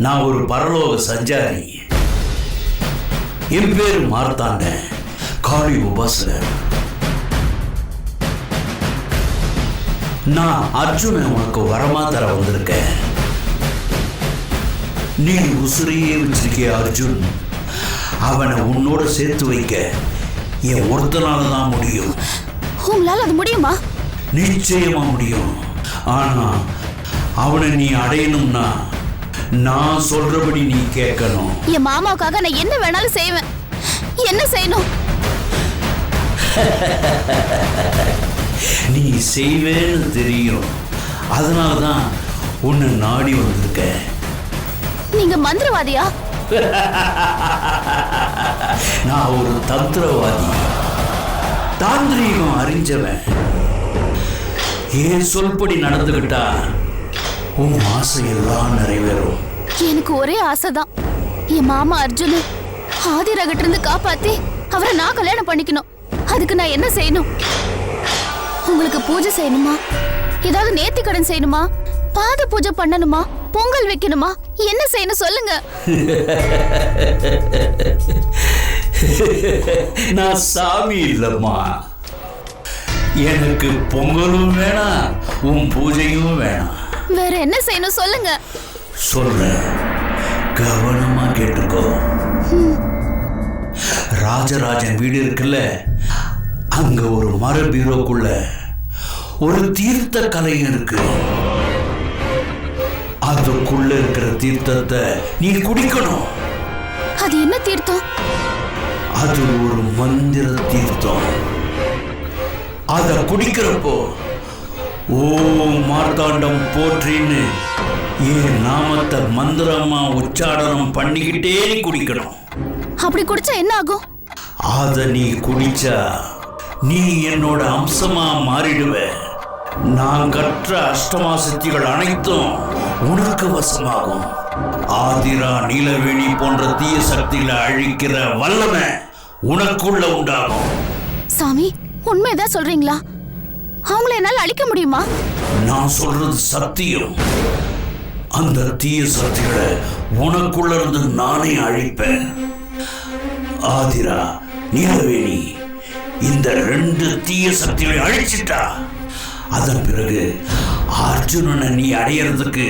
நான் ஒரு பரலோக சஞ்சாரி. என் பேரு மார்த்தாண்டன், காளி உபாசகர். நான் அர்ஜுனை உனக்கு வரமா தர வந்திருக்கேன். நீ உசுரையே வச்சிருக்கிய அர்ஜுன், அவனை உன்னோட சேர்த்து வைக்க என் ஒருத்தனால தான் முடியும். உங்களால அது முடியுமா? நிச்சயமா முடியும். ஆனா அவனை நீ அடையணும்னா நான் சொல்றபடி நீ கேட்கணும். என் மாமாவுக்காக நான் என்ன வேணாலும் செய்வேன். என்ன செய்யணும்? நீ செய்வேன்னு தெரியும், அதனாலதான் உன்னை நாடி வந்திருக்க. நீங்க மந்திரவாதியா? நான் ஒரு தந்திரவாதி, தாந்திரீகம் அறிஞ்சவன். ஏன் சொல்படி நடந்துகிட்டா உன் ஆசையெல்லாம் நிறைவேறும். எனக்கு ஒரே ஆசைதான், என் மாமா அர்ஜுன் ஆதிராகிட்ட இருந்து காப்பாத்தி அவரை நான் கல்யாணம் பண்ணிக்கணும். அதுக்கு நான் என்ன செய்யணும்? உங்களுக்கு பூஜை செய்யணுமா? ஏதாவது நேர்த்தி கடன் செய்யணுமா? பாத பூஜை பண்ணணுமா? பொங்கல் வைக்கணுமா? என்ன செய்யணும் சொல்லுங்க. நான் சாமி இல்லம்மா. எனக்கு பொங்கலும் வேணாம், உன் பூஜையும் வேணாம். வேற என்ன செய்யணும் சொல்லுங்க. சொல்ற, கவனமா கேட்டுக்கோ. ராஜராஜன் வீடு இருக்குல்ல, அங்க ஒரு மர பீரோக்குள்ள ஒரு தீர்த்த கலை இருக்கு. அதுக்குள்ள இருக்கிற தீர்த்தத்தை நீ குடிக்கணும். அது என்ன தீர்த்தம்? அது ஒரு மந்திர தீர்த்தம். அத குடிக்கிறப்போ ஓம் மார்த்தாண்டம் போற்றின்னு என் நாமத்தை மந்திரமா உச்சாரணம் பண்ணிக்கிட்டே நீ குடிக்கணும். அப்படி குடிச்சா என்ன ஆகும்? அத நீ குடிச்சா நீ என்னோட அம்சமா மாறிடுவ. நான் கற்ற அஷ்டமா சக்திகள் அனைத்தும் உனக்கு வசமாகும். ஆதிரா, நீலவேணி போன்ற தீய சக்திகளை அழிக்கிற வல்லமை உனக்குள்ள உண்டாகும். சாமி, உண்மைதான் சொல்றீங்களா? அவங்கள என்னால அழிக்க முடியுமா? நான் சொல்றது சத்தியம். அந்த தீய சக்திகளை உனக்குள்ள இருந்து நானே அழிப்பேன். ஆதிரா, நீலவேணி இந்த 2 தீய சக்திகளை அழிச்சிட்டா அதன் பிறகு அர்ஜுனனை நீ அடையறதுக்கு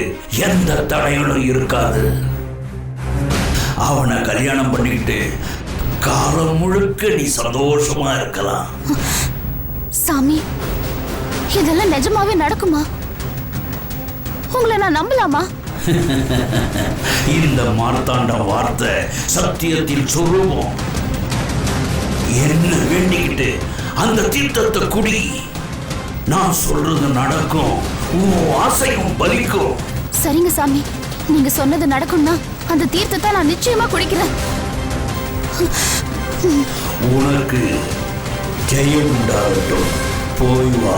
எந்த தடைகளும் இருக்காது. அவனை கல்யாணம் பண்ணிக்கிட்டு காலம் முழுக்க நீ சந்தோஷமா இருக்கலாம். சாமி, இதெல்லாம் நிஜமாவே நடக்குமா? உங்களை நான் நம்பலாமா? இந்த மார்த்தாண்ட வார்த்தை சத்தியத்தில் சொல்லுவோம். என்ன வேண்டிக்கிட்டு அந்த தீர்த்தத்தை குடி. நான் சொல்றது நடக்கும், உன் ஆசையும் பலிக்கும். சரிங்க சாமி, நீங்க சொன்னது நடக்கும்னா அந்த தீர்த்தத்தை நான் நிச்சயமா குடிக்கிறேன். உனக்கு ஜெயம் உண்டாகட்டும். போய் வா.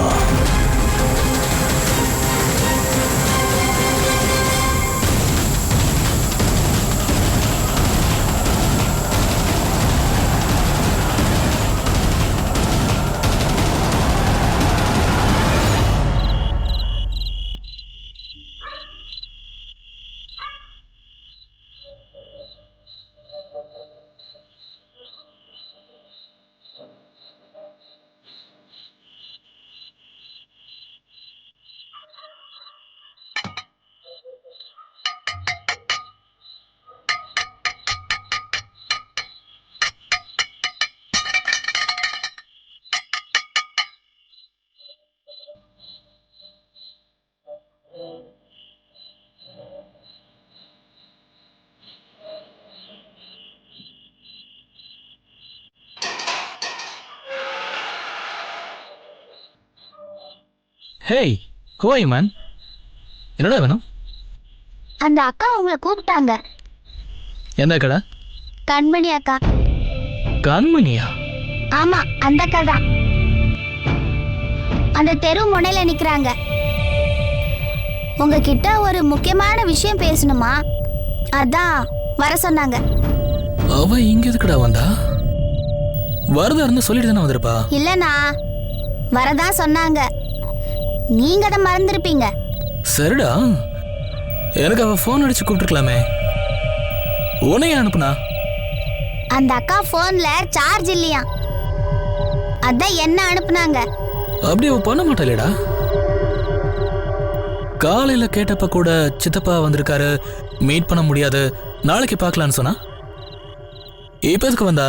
Hey, who are you man? என்னடா வேணும்? அந்த அக்கா உங்களை கூப்பிட்டாங்க. எந்த அக்கடா? கண்மணி அக்கா. கண்மணியா? ஆமா, அந்த அக்கா தான். அந்த தெரு முனையில நிக்கிறாங்க. உங்ககிட்ட ஒரு முக்கியமான விஷயம் பேசணுமா, அதான் வர சொன்னாங்க. அவ இங்க எதுக்குடா வந்தா? வரதா இருந்து சொல்லிட்டு தானே வந்திருப்பா. இல்லனா வரதா சொன்னாங்க. நீங்க அதை மறந்துருப்பீங்க. சரிடா, எனக்கு அவ ஃபோன் அடிச்சு கூப்பிட்டுருக்கலாமே. உன்னைய அனுப்புனா? அந்த அக்கா போன்ல சார்ஜ் இல்லையா, அதான் என்ன அனுப்புனாங்க. அப்படி அவ பண்ண மாட்டாளேடா. காலையில கேட்டப்ப கூட சித்தப்பா வந்திருக்காரு, மீட் பண்ண முடியாது, நாளைக்கு பார்க்கலான்னு சொன்னா. இப்ப எதுக்கு வந்தா?